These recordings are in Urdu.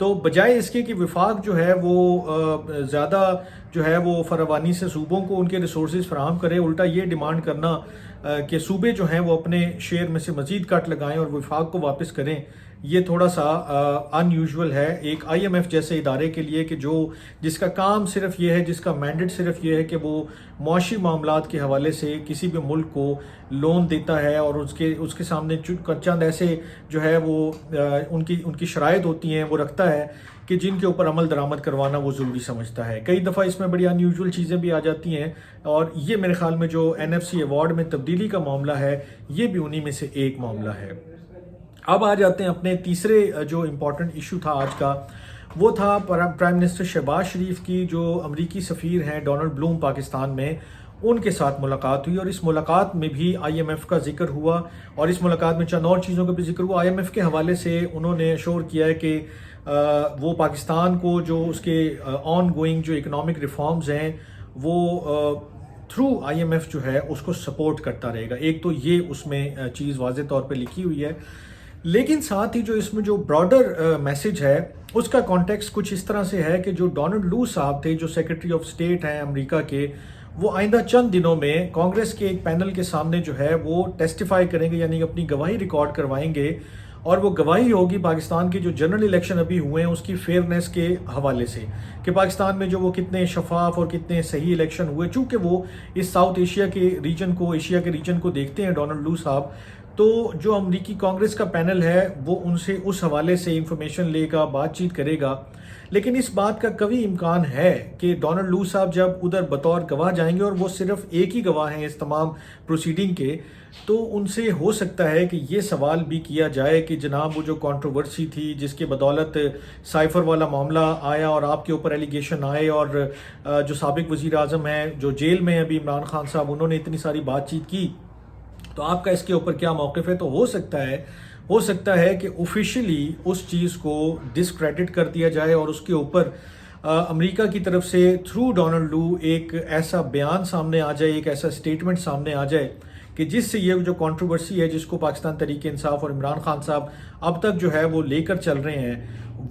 تو بجائے اس کے کہ وفاق جو ہے وہ زیادہ جو ہے وہ فراوانی سے صوبوں کو ان کے ریسورسز فراہم کرے، الٹا یہ ڈیمانڈ کرنا کہ صوبے جو ہیں وہ اپنے شیئر میں سے مزید کٹ لگائیں اور وفاق کو واپس کریں، یہ تھوڑا سا ان یوزول ہے ایک آئی ایم ایف جیسے ادارے کے لیے کہ جس کا کام صرف یہ ہے، جس کا مینڈیٹ صرف یہ ہے کہ وہ معاشی معاملات کے حوالے سے کسی بھی ملک کو لون دیتا ہے اور اس کے سامنے چند ایسے جو ہے وہ ان کی شرائط ہوتی ہیں وہ رکھتا ہے کہ جن کے اوپر عمل درآمد کروانا وہ ضروری سمجھتا ہے۔ کئی دفعہ اس میں بڑی ان یوزول چیزیں بھی آ جاتی ہیں، اور یہ میرے خیال میں جو این ایف سی ایوارڈ میں تبدیلی کا معاملہ ہے یہ بھی انہی میں سے ایک معاملہ ہے۔ اب آ جاتے ہیں اپنے تیسرے جو امپورٹنٹ ایشو تھا آج کا، وہ تھا پرائم منسٹر شہباز شریف کی جو امریکی سفیر ہیں ڈونلڈ بلوم پاکستان میں، ان کے ساتھ ملاقات ہوئی، اور اس ملاقات میں بھی آئی ایم ایف کا ذکر ہوا، اور اس ملاقات میں چند اور چیزوں کا بھی ذکر ہوا۔ آئی ایم ایف کے حوالے سے انہوں نے اشور کیا ہے کہ وہ پاکستان کو جو اس کے آن گوئنگ جو اکنامک ریفارمز ہیں وہ تھرو آئی ایم ایف جو ہے اس کو سپورٹ کرتا رہے گا۔ ایک تو یہ اس میں چیز واضح طور پہ لکھی ہوئی ہے، لیکن ساتھ ہی جو اس میں جو براڈر میسج ہے اس کا کانٹیکس کچھ اس طرح سے ہے کہ جو ڈونلڈ لو صاحب تھے جو سیکرٹری آف اسٹیٹ ہیں امریکہ کے، وہ آئندہ چند دنوں میں کانگریس کے ایک پینل کے سامنے جو ہے وہ ٹیسٹیفائی کریں گے، یعنی اپنی گواہی ریکارڈ کروائیں گے، اور وہ گواہی ہوگی پاکستان کے جو جنرل الیکشن ابھی ہوئے ہیں اس کی فیئرنیس کے حوالے سے، کہ پاکستان میں جو وہ کتنے شفاف اور کتنے صحیح الیکشن ہوئے۔ چونکہ وہ اس ساؤتھ ایشیا کے ریجن کو دیکھتے ہیں ڈونلڈ لو صاحب، تو جو امریکی کانگریس کا پینل ہے وہ ان سے اس حوالے سے انفارمیشن لے گا، بات چیت کرے گا۔ لیکن اس بات کا قوی امکان ہے کہ ڈونلڈ لو صاحب جب ادھر بطور گواہ جائیں گے، اور وہ صرف ایک ہی گواہ ہیں اس تمام پروسیڈنگ کے، تو ان سے ہو سکتا ہے کہ یہ سوال بھی کیا جائے کہ جناب وہ جو کنٹروورسی تھی جس کے بدولت سائفر والا معاملہ آیا اور آپ کے اوپر ایلیگیشن آئے، اور جو سابق وزیر اعظم ہیں جو جیل میں ہیں ابھی عمران خان صاحب، انہوں نے اتنی ساری بات چیت کی، تو آپ کا اس کے اوپر کیا موقف ہے؟ تو ہو سکتا ہے کہ آفیشلی اس چیز کو ڈسکریڈٹ کر دیا جائے، اور اس کے اوپر امریکہ کی طرف سے تھرو ڈونلڈ لو ایک ایسا بیان سامنے آ جائے، ایک ایسا سٹیٹمنٹ سامنے آ جائے کہ جس سے یہ جو کنٹروورسی ہے جس کو پاکستان تحریک انصاف اور عمران خان صاحب اب تک جو ہے وہ لے کر چل رہے ہیں،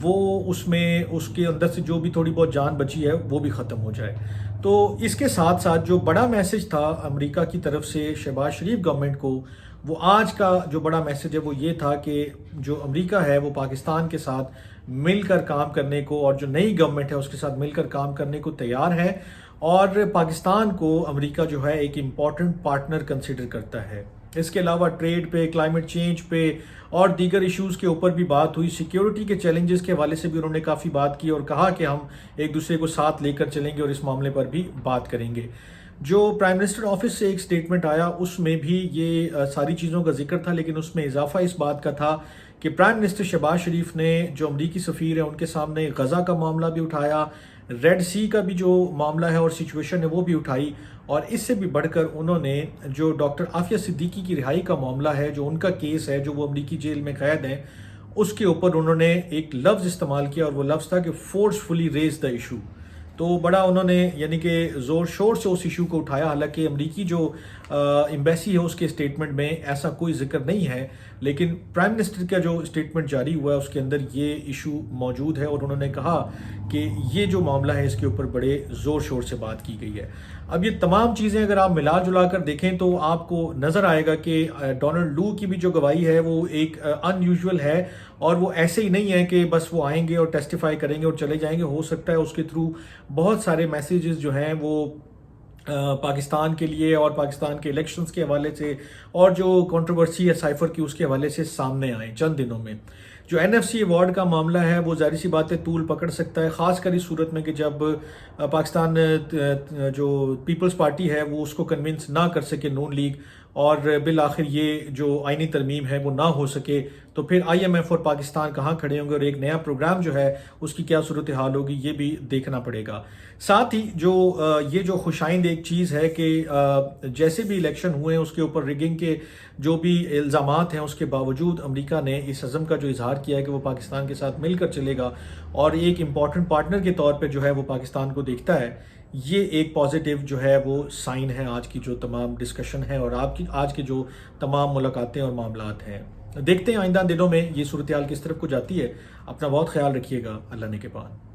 وہ اس کے اندر سے جو بھی تھوڑی بہت جان بچی ہے وہ بھی ختم ہو جائے۔ تو اس کے ساتھ ساتھ جو بڑا میسج تھا امریکہ کی طرف سے شہباز شریف گورنمنٹ کو، وہ آج کا جو بڑا میسج ہے وہ یہ تھا کہ جو امریکہ ہے وہ پاکستان کے ساتھ مل کر کام کرنے کو، اور جو نئی گورنمنٹ ہے اس کے ساتھ مل کر کام کرنے کو تیار ہے، اور پاکستان کو امریکہ جو ہے ایک امپورٹنٹ پارٹنر کنسیڈر کرتا ہے۔ اس کے علاوہ ٹریڈ پہ، کلائمیٹ چینج پہ اور دیگر ایشوز کے اوپر بھی بات ہوئی، سیکیورٹی کے چیلنجز کے حوالے سے بھی انہوں نے کافی بات کی، اور کہا کہ ہم ایک دوسرے کو ساتھ لے کر چلیں گے اور اس معاملے پر بھی بات کریں گے۔ جو پرائم منسٹر آفس سے ایک سٹیٹمنٹ آیا اس میں بھی یہ ساری چیزوں کا ذکر تھا، لیکن اس میں اضافہ اس بات کا تھا کہ پرائم منسٹر شہباز شریف نے جو امریکی سفیر ہیں ان کے سامنے غزہ کا معاملہ بھی اٹھایا، ریڈ سی کا بھی جو معاملہ ہے اور سچویشن ہے وہ بھی اٹھائی، اور اس سے بھی بڑھ کر انہوں نے جو ڈاکٹر عافیہ صدیقی کی رہائی کا معاملہ ہے، جو ان کا کیس ہے، جو وہ امریکی جیل میں قید ہیں، اس کے اوپر انہوں نے ایک لفظ استعمال کیا، اور وہ لفظ تھا کہ فورسفلی ریز دا ایشو۔ تو بڑا انہوں نے یعنی کہ زور شور سے اس ایشو کو اٹھایا، حالانکہ امریکی جو ایمبیسی ہے اس کے اسٹیٹمنٹ میں ایسا کوئی ذکر نہیں ہے، لیکن پرائم منسٹر کا جو اسٹیٹمنٹ جاری ہوا ہے اس کے اندر یہ ایشو موجود ہے، اور انہوں نے کہا کہ یہ جو معاملہ ہے اس کے اوپر بڑے زور شور سے بات کی گئی ہے۔ اب یہ تمام چیزیں اگر آپ ملا جلا کر دیکھیں تو آپ کو نظر آئے گا کہ ڈونلڈ لو کی بھی جو گواہی ہے وہ ایک ان یوزول ہے، اور وہ ایسے ہی نہیں ہے کہ بس وہ آئیں گے اور ٹیسٹیفائی کریں گے اور چلے جائیں گے۔ ہو سکتا ہے اس کے تھرو بہت سارے میسیجز جو ہیں وہ پاکستان کے لیے اور پاکستان کے الیکشنز کے حوالے سے، اور جو کنٹروورسی ہے سائفر کی اس کے حوالے سے سامنے آئیں چند دنوں میں۔ جو این ایف سی ایوارڈ کا معاملہ ہے وہ ظاہر سی بات ہے طول پکڑ سکتا ہے، خاص کر اس صورت میں کہ جب پاکستان جو پیپلز پارٹی ہے وہ اس کو کنونس نہ کر سکے نون لیگ، اور بالآخر یہ جو آئینی ترمیم ہے وہ نہ ہو سکے، تو پھر آئی ایم ایف اور پاکستان کہاں کھڑے ہوں گے، اور ایک نیا پروگرام جو ہے اس کی کیا صورتحال ہوگی یہ بھی دیکھنا پڑے گا۔ ساتھ ہی یہ جو خوش آئند ایک چیز ہے کہ جیسے بھی الیکشن ہوئے ہیں اس کے اوپر ریگنگ کے جو بھی الزامات ہیں اس کے باوجود امریکہ نے اس عزم کا جو اظہار کیا ہے کہ وہ پاکستان کے ساتھ مل کر چلے گا، اور ایک امپورٹنٹ پارٹنر کے طور پہ جو ہے وہ پاکستان کو دیکھتا ہے، یہ ایک پازیٹیو جو ہے وہ سائن ہے آج کی جو تمام ڈسکشن ہے اور آج کے جو تمام ملاقاتیں اور معاملات ہیں۔ دیکھتے ہیں آئندہ دنوں میں یہ صورتحال کس طرف کو جاتی ہے. اپنا بہت خیال رکھیے گا. اللہ نے کے بعد.